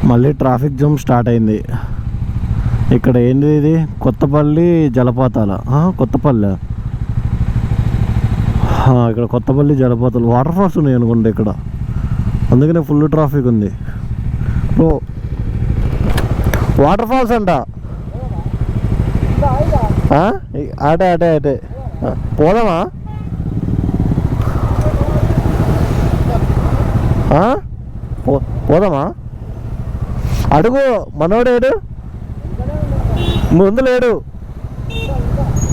మళ్ళీ traffic jam start అయింది. ఇక్కడ ఏంది ఇది? కొత్తపల్లి జలపాతాల, కొత్తపల్లి, ఇక్కడ కొత్తపల్లి జలపాతాలు వాటర్ ఫాల్స్ ఉన్నాయి అనుకుంటా ఇక్కడ, అందుకనే ఫుల్ ట్రాఫిక్ ఉంది. వాటర్ ఫాల్స్ అంట. అటే అటే అటే పోదామా? పోదామా? అడుగు, మనోడు ఏడు? ముందు లేడు,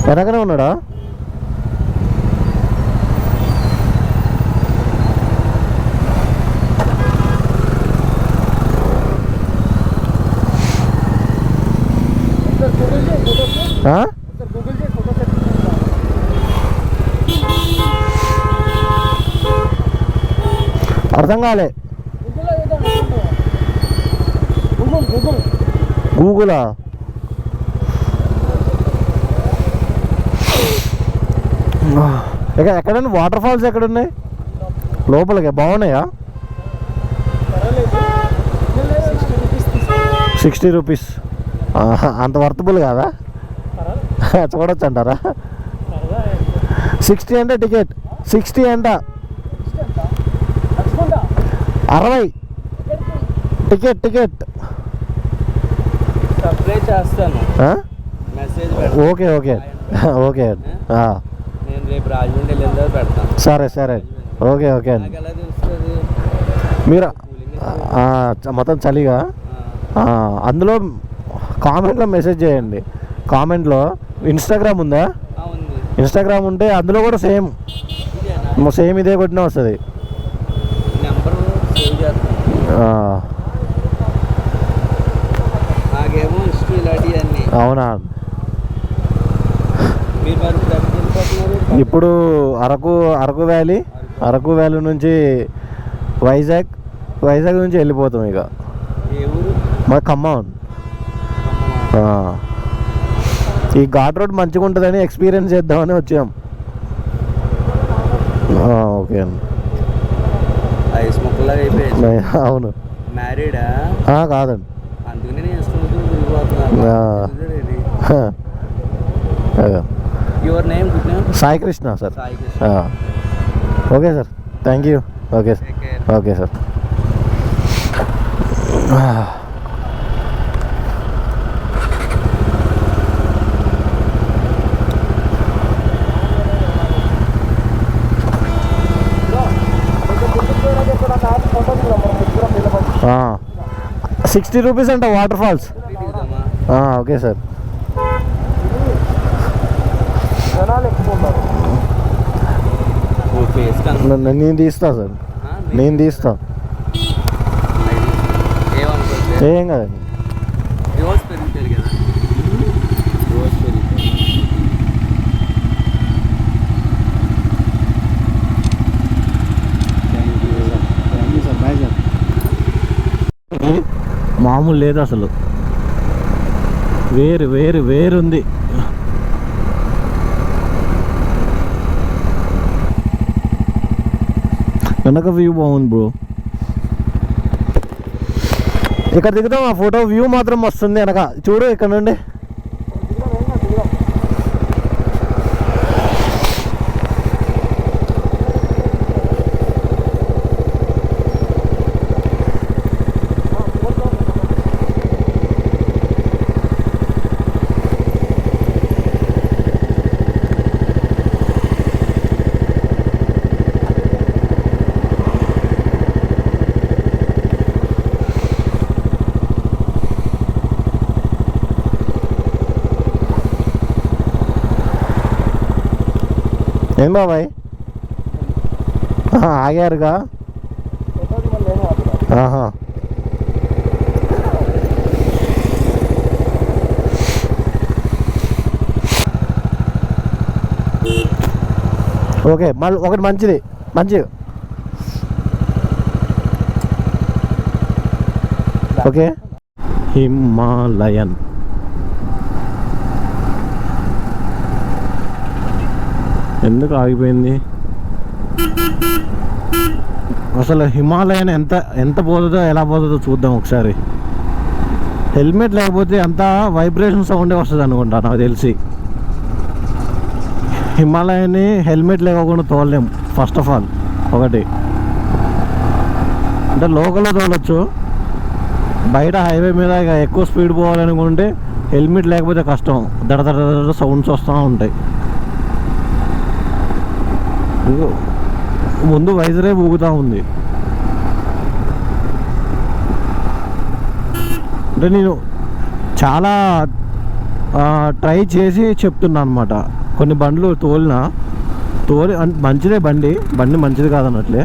వెనకనే ఉన్నాడా? అర్థం కాలే. గూగులా? ఎక్కడన్నా వాటర్ ఫాల్స్ ఎక్కడున్నాయి? లోపలికి బాగున్నాయా? 60 రూపీస్ అంత వర్తబుల్ కాదా? చూడొచ్చు అంటారా? 60 అంటే టికెట్, 60 అంట, 60 ticket. Ticket okay okay okay. సరే సరే ఓకే ఓకే అండి. మీరు మొత్తం చలిగా అందులో కామెంట్లో మెసేజ్ చేయండి. కామెంట్లో ఇన్స్టాగ్రామ్ ఉందా? ఇన్స్టాగ్రామ్ ఉంటే అందులో కూడా సేమ్ ఇదే కొట్టినా వస్తుంది. అవునా? ఇప్పుడు అరకు వ్యాలీ నుంచి వైజాగ్ నుంచి వెళ్ళిపోతాం ఇక. మా ఖమ్మం. ఈ ఘాట్ రోడ్ మంచిగా ఉంటుందని ఎక్స్పీరియన్స్ చేద్దామని వచ్చాం. ఓకే అండి. అవును. కాదండి, Sai Krishna sir. Okay sir, thank you. Okay okay sir. ₹60 అంట వాటర్ ఫాల్స్. Okay sir. నేను తీస్తా సార్, నేను తీస్తా, ఏం కదండి. మామూలు లేదు అసలు, వేరుంది. వెనక వ్యూ బాగుంది బ్రో. ఇక్కడ దిగుతాం, ఆ ఫోటో వ్యూ మాత్రం వస్తుంది వెనక. చూడు ఇక్కడ నుండి. ఏం బాబాయ్ ఆగారుగా? ఓకే, మళ్ళీ ఒకటి మంచిది. Okay, Himalayan. ఎందుకు ఆగిపోయింది అసలు? హిమాలయన్ ఎంత పోతుందో ఎలా పోతుందో చూద్దాం ఒకసారి. హెల్మెట్ లేకపోతే అంతా వైబ్రేషన్ సౌండే వస్తుంది అనుకుంటా నాకు తెలిసి. హిమాలయన్ని హెల్మెట్ లేకుండా తోలలేము ఫస్ట్ ఆఫ్ ఆల్. ఒకటి అంటే లోకల్లో తోలొచ్చు, బయట హైవే మీద ఇక ఎక్కువ స్పీడ్ పోవాలనుకుంటే హెల్మెట్ లేకపోతే కష్టం. దడ దడ దడ సౌండ్స్ వస్తూ ఉంటాయి. ముందు వైజరే ఊగుతూ ఉంది. అంటే నేను చాలా ట్రై చేసి చెప్తున్నా అనమాట. కొన్ని బండ్లు తోలి మంచిదే, బండి మంచిది కాదన్నట్లే,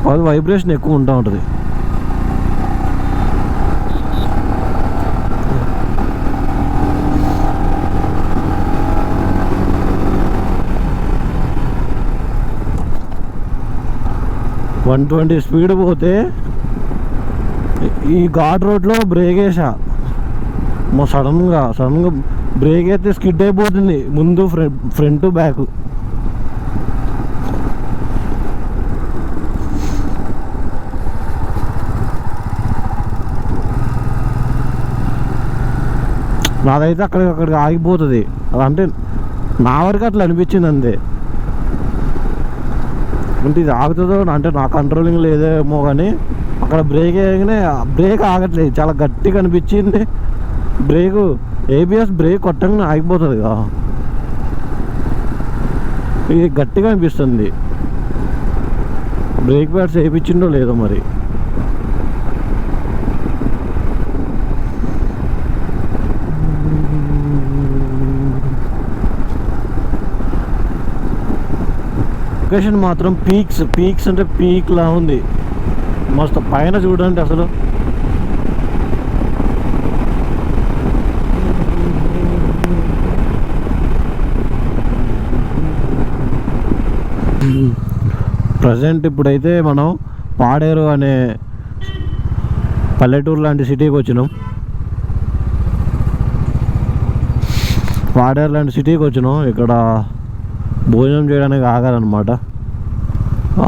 అది వైబ్రేషన్ ఎక్కువ ఉంటూ ఉంటుంది. వన్ 120 స్పీడ్ పోతే ఈ ఘాట్ రోడ్లో బ్రేక్ వేసా, సడన్గా బ్రేక్ అయితే స్కిడ్ అయిపోతుంది ముందు ఫ్రంట్ బ్యాక్. నాదైతే అక్కడికి ఆగిపోతుంది. అంటే నా వరకు అట్లా అనిపించింది అంతే. అంటే ఇది ఆగుతుందో అంటే నా కంట్రోలింగ్ లేదేమో, కానీ అక్కడ బ్రేక్ వేయగానే బ్రేక్ ఆగట్లేదు, చాలా గట్టిగా అనిపించింది. బ్రేకు ఏబిఎస్ బ్రేక్ కొట్టగానే ఆగిపోతుంది కదా, ఇది గట్టిగా అనిపిస్తుంది. బ్రేక్ ప్యాడ్స్ వేయించిండో లేదో మరి. లొకేషన్ మాత్రం పీక్స్ అంటే పీక్ లా ఉంది. మస్తు పైన చూడండి అసలు. ప్రజెంట్ ఇప్పుడైతే మనం పాడేరు అనే పల్లెటూరు లాంటి సిటీకి వచ్చినాం. పాడేరు లాంటి సిటీకి వచ్చినాం. ఇక్కడ భోజనం చేయడానికి ఆగాలన్నమాట.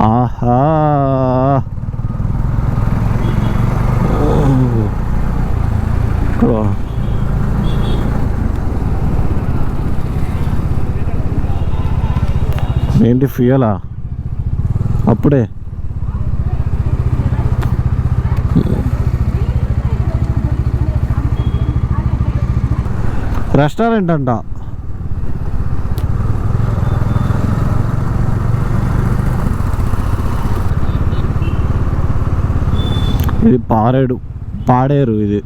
ఆహా, ఏంటి ఫ్యూయలా అప్పుడే? రెస్టారెంట్ అంట. ఇది పాడేరు. ఇది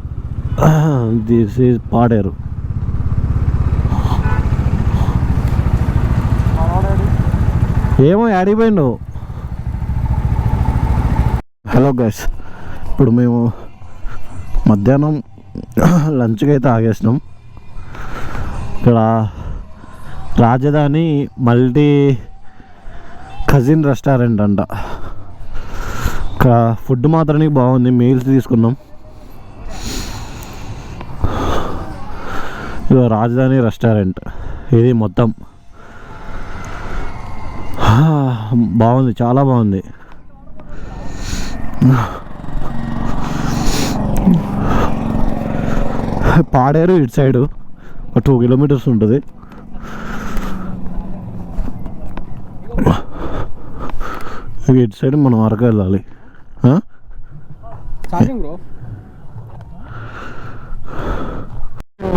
దిస్ ఈజ్ పాడేరు. ఏమో ఆడిపోయిండు. హలో గైస్, ఇప్పుడు మేము మధ్యాహ్నం లంచ్కి అయితే ఆగేసినాం. ఇక్కడ రాజధాని మల్టీ కజిన్ రెస్టారెంట్ అంట. ఇక్కడ ఫుడ్ మాత్రానికి బాగుంది. మీల్స్ తీసుకున్నాం. ఇది రాజధాని రెస్టారెంట్. ఇది మొత్తం బాగుంది, చాలా బాగుంది. పాడేరు ఇటు సైడు 2 కిలోమీటర్స్ ఉంటుంది. ఇటు సైడ్ మనం అరకు వెళ్ళాలి.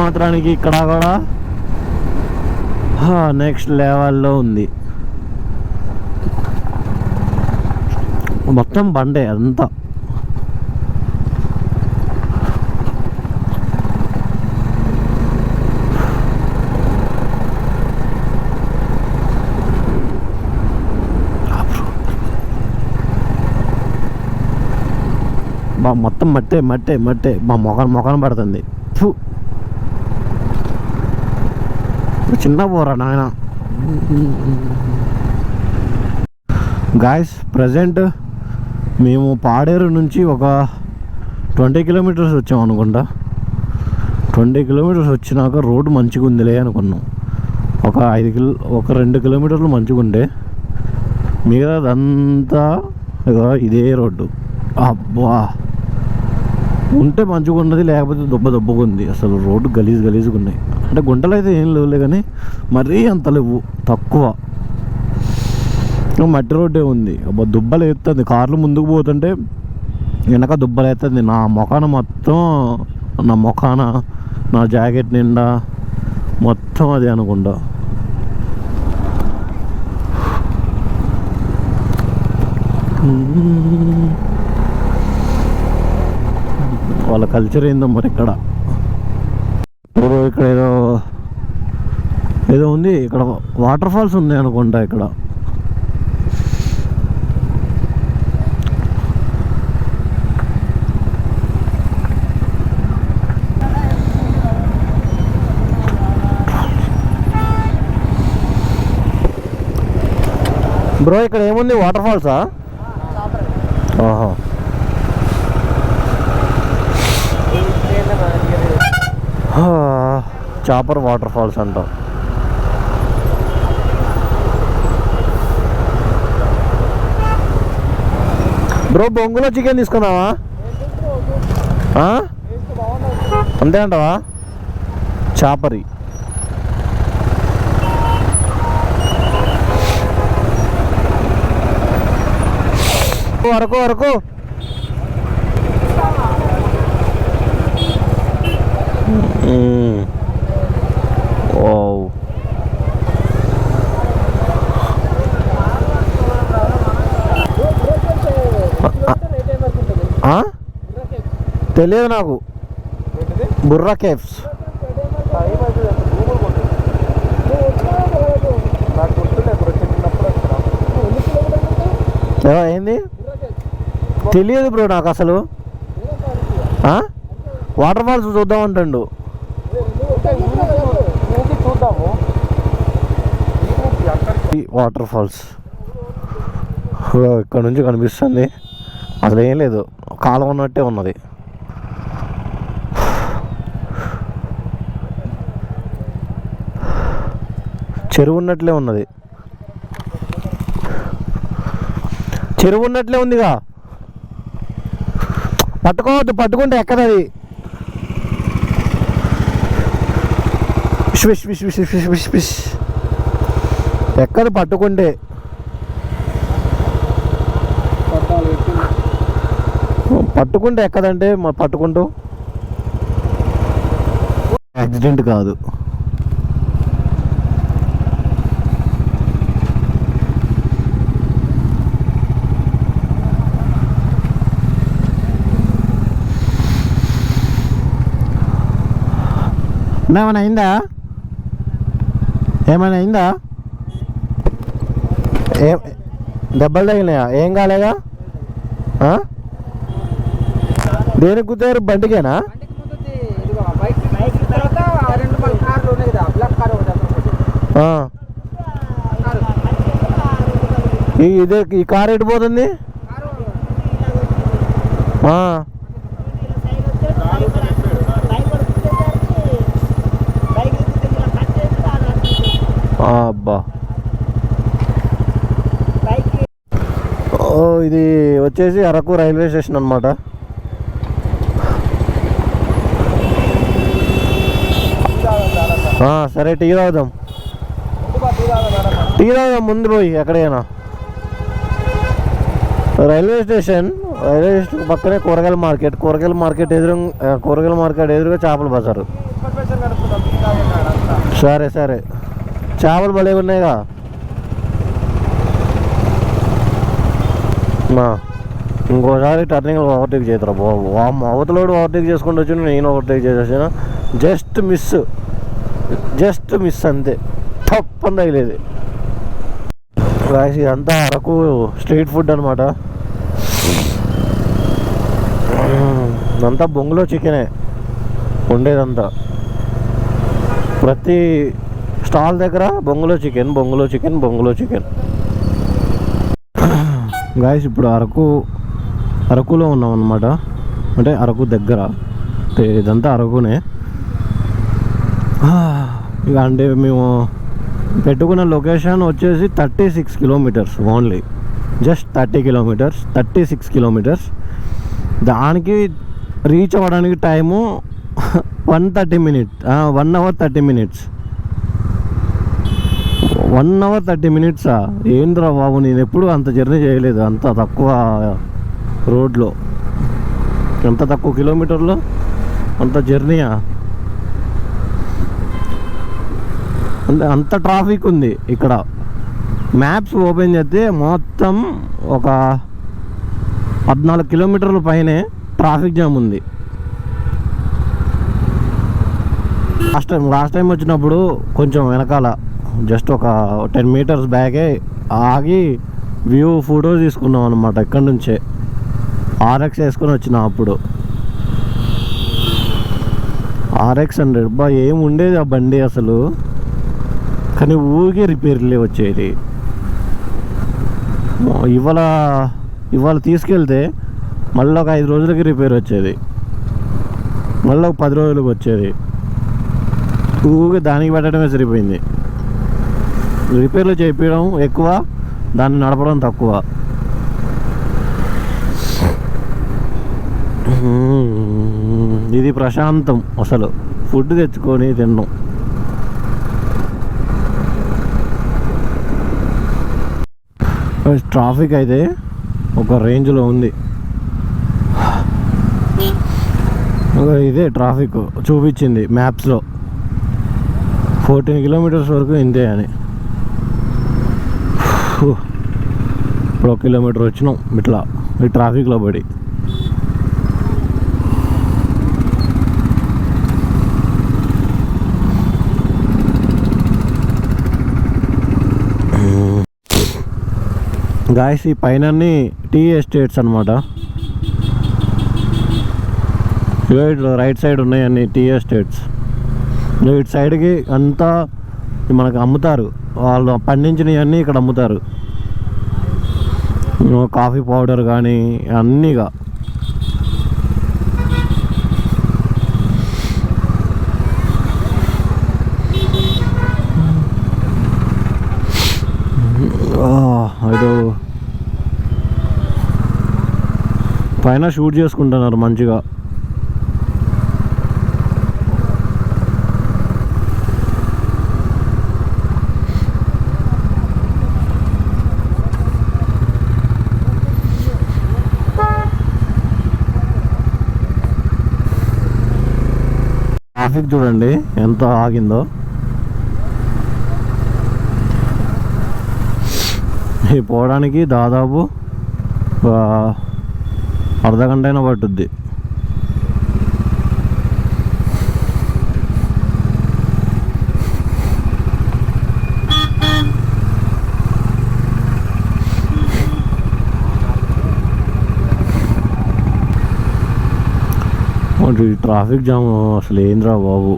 మాత్రానికి ఇక్కడ కూడా నెక్స్ట్ లెవెల్లో ఉంది. మొత్తం బండే అంతా. మొత్తం మట్టే మా మొఖం పడుతుంది. చిన్న పోరా నాయన. గాయస్, ప్రజెంట్ మేము పాడేరు నుంచి ఒక 20 కిలోమీటర్స్ వచ్చాం అనుకుంటా. 20 కిలోమీటర్స్ వచ్చినాక రోడ్డు మంచిగా ఉందిలే అనుకున్నాం. ఒక 2 కిలోమీటర్లు మంచిగా ఉండే, మిగతాదంతా ఇదే రోడ్డు. అబ్బా, ఉంటే మంచిగా ఉన్నది, లేకపోతే దొబ్బగా ఉంది. అసలు రోడ్డు గలీజ్గా ఉన్నాయి. అంటే గుంటలు అయితే ఏం లేవులే, కానీ మరీ అంత లేవు, తక్కువ. మట్టి రోడ్డే ఉంది. అబ్బా దుబ్బలు ఎత్తుంది, కార్లు ముందుకు పోతుంటే వెనక దుబ్బలు ఎత్తుంది. నా మొఖాన మొత్తం, నా జాకెట్ నిండా మొత్తం అది అనుకుంటా. వాళ్ళ కల్చర్ ఏందో మరి ఇక్కడ. ఇక్కడ ఏదో ఉంది, ఇక్కడ వాటర్ ఫాల్స్ ఉంది అనుకుంటా ఇక్కడ. బ్రో ఇక్కడ ఏముంది, వాటర్ ఫాల్సా? ఆహా. చాపర్ వాటర్ ఫాల్స్ అంట. బ్రో బొంగులో చికెన్ తీసుకున్నావా? అంతే అంటావా? చాపరి వరకు తెలియదు నాకు. బుర్రా కేవ్స్ ఏంది తెలియదు బ్రో నాకు అసలు. వాటర్ ఫాల్స్ చూద్దాం అంటాడు. వాటర్ ఫాల్స్ ఇక్కడ నుంచి కనిపిస్తుంది. అసలు ఏం లేదు, కాలం ఉన్నట్టే ఉన్నది. చెరువు ఉన్నట్లే ఉన్నది, చెరువు ఉన్నట్లే ఉందిగా. పట్టుకోవద్దు, పట్టుకుంటే ఎక్కదది. ఎక్కదు పట్టుకుంటే. పట్టుకుంటే ఎక్కదంటే పట్టుకుంటూ యాక్సిడెంట్ కాదు. ఏమైనా అయిందా? దెబ్బలు తగిలినాయా? ఏం కాలేదా? దేనికి గుద్దారు? బండికేనా? ఇదే ఈ కార్ ఎటు పోతుంది? అబ్బా ఇది వచ్చేసి అరకు రైల్వే స్టేషన్ అన్నమాట. సరే టీ తాగుదాం ముందు పోయి ఎక్కడైనా. రైల్వే స్టేషన్ పక్కనే కూరగాయల మార్కెట్ ఎదురుగా చేపల బజారు. సరే చేపలు భలే ఉన్నాయిగా. ఇంకోసారి టర్నింగ్ ఓవర్టేక్ చేద్దరా బాబు. అవతలోడు ఓవర్టేక్ చేసుకుంటూ వచ్చి నేను ఓవర్టేక్ చేసేసాను. జస్ట్ మిస్ అంతే, తప్పని తగిలేదు. ఇదంతా అరకు స్ట్రీట్ ఫుడ్ అనమాట. ఇదంతా బొంగులో చికెనే ఉండేదంతా. ప్రతి స్టాల్ దగ్గర బొంగులో చికెన్. గాయస్ ఇప్పుడు అరకులో ఉన్నాం అన్నమాట. అంటే అరకు దగ్గర, ఇదంతా అరకునే. ఇక అంటే మేము పెట్టుకున్న లొకేషన్ వచ్చేసి 36 కిలోమీటర్స్ ఓన్లీ. Just 36 kilometres. దానికి రీచ్ అవ్వడానికి time 1:30 minutes, 1 hour 30 minutes. 1 hour 30 minutes ఏంద్రా బాబు, నేను ఎప్పుడు అంత జర్నీ చేయలేదు అంత తక్కువ రోడ్లో, ఎంత తక్కువ కిలోమీటర్లో అంత జర్నీయా. అంత ట్రాఫిక్ ఉంది ఇక్కడ. మ్యాప్స్ ఓపెన్ చేస్తే మొత్తం ఒక 14 కిలోమీటర్ల పైనే ట్రాఫిక్ జామ్ ఉంది. లాస్ట్ టైం వచ్చినప్పుడు కొంచెం వెనకాల జస్ట్ ఒక 10 meters బ్యాకే ఆగి వ్యూ ఫోటో తీసుకున్నాం అనమాట. ఇక్కడ నుంచే RX వేసుకొని వచ్చిన అప్పుడు. RX 100 బా ఏం ఉండేది ఆ బండి అసలు, కానీ ఊరికే రిపేర్లే వచ్చేది. ఇవాళ తీసుకెళ్తే మళ్ళీ ఒక 5 రోజులకి రిపేర్ వచ్చేది, మళ్ళీ ఒక 10 రోజులకు వచ్చేది. ఊరికే దానికి పెట్టడమే సరిపోయింది. రిపేర్లు చేయించడం ఎక్కువ, దాన్ని నడపడం తక్కువ. ఇది ప్రశాంతం అసలు, ఫుడ్ తెచ్చుకొని తిన్నాం. ట్రాఫిక్ అయితే ఒక రేంజ్లో ఉంది. ఇదే ట్రాఫిక్ చూపించింది మ్యాప్స్లో, 14 kilometers వరకు ఇంతే అని. ఇప్పుడు 1 kilometer వచ్చినాం ఇట్లా ఈ ట్రాఫిక్లో పడి. గాయస్ ఈ పైన టీ ఎస్టేట్స్ అనమాట. ఇటు రైట్ సైడ్ ఉన్నాయి అన్ని టీ ఎస్టేట్స్. ఇటు సైడ్కి అంతా మనకు అమ్ముతారు, వాళ్ళు పండించినవన్నీ ఇక్కడ అమ్ముతారు. కాఫీ పౌడర్ కానీ అన్నీగా. ఇటు పైన షూట్ చేసుకుంటున్నారు మంచిగా. ట్రాఫిక్ చూడండి ఎంత ఆగిందో. పోవడానికి దాదాపు అర్ధగంట అయినా పట్టుద్ది. ట్రాఫిక్ జామ్ అసలు ఏంద్రా బాబు,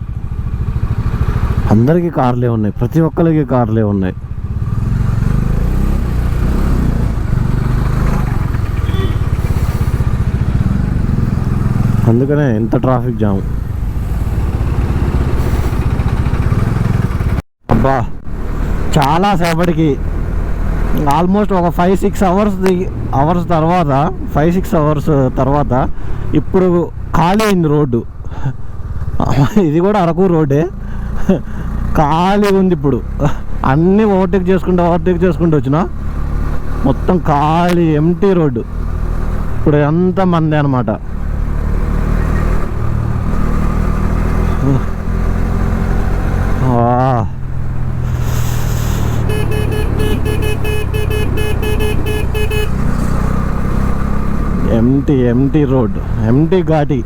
అందరికీ కార్లే ఉన్నాయి, ప్రతి ఒక్కరికి కార్లే ఉన్నాయి. అందుకనే ఎంత ట్రాఫిక్ జామ్. అబ్బా చాలా సేపటికి ఆల్మోస్ట్ ఒక 5-6 అవర్స్ తర్వాత 5-6 hours తర్వాత ఇప్పుడు ఖాళీ అయింది రోడ్డు. ఇది కూడా అరకు రోడ్డే, ఖాళీ ఉంది ఇప్పుడు. అన్నీ ఓవర్టేక్ చేసుకుంటూ వచ్చిన మొత్తం ఖాళీ ఎంటీ రోడ్డు. ఇప్పుడు ఎంత మంది అనమాట. ఎంటీ రోడ్, ఎంటీ ఘాటి.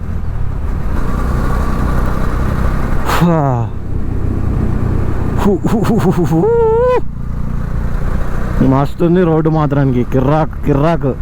మస్తుంది రోడ్డు మాత్రానికి, కిర్రాక్.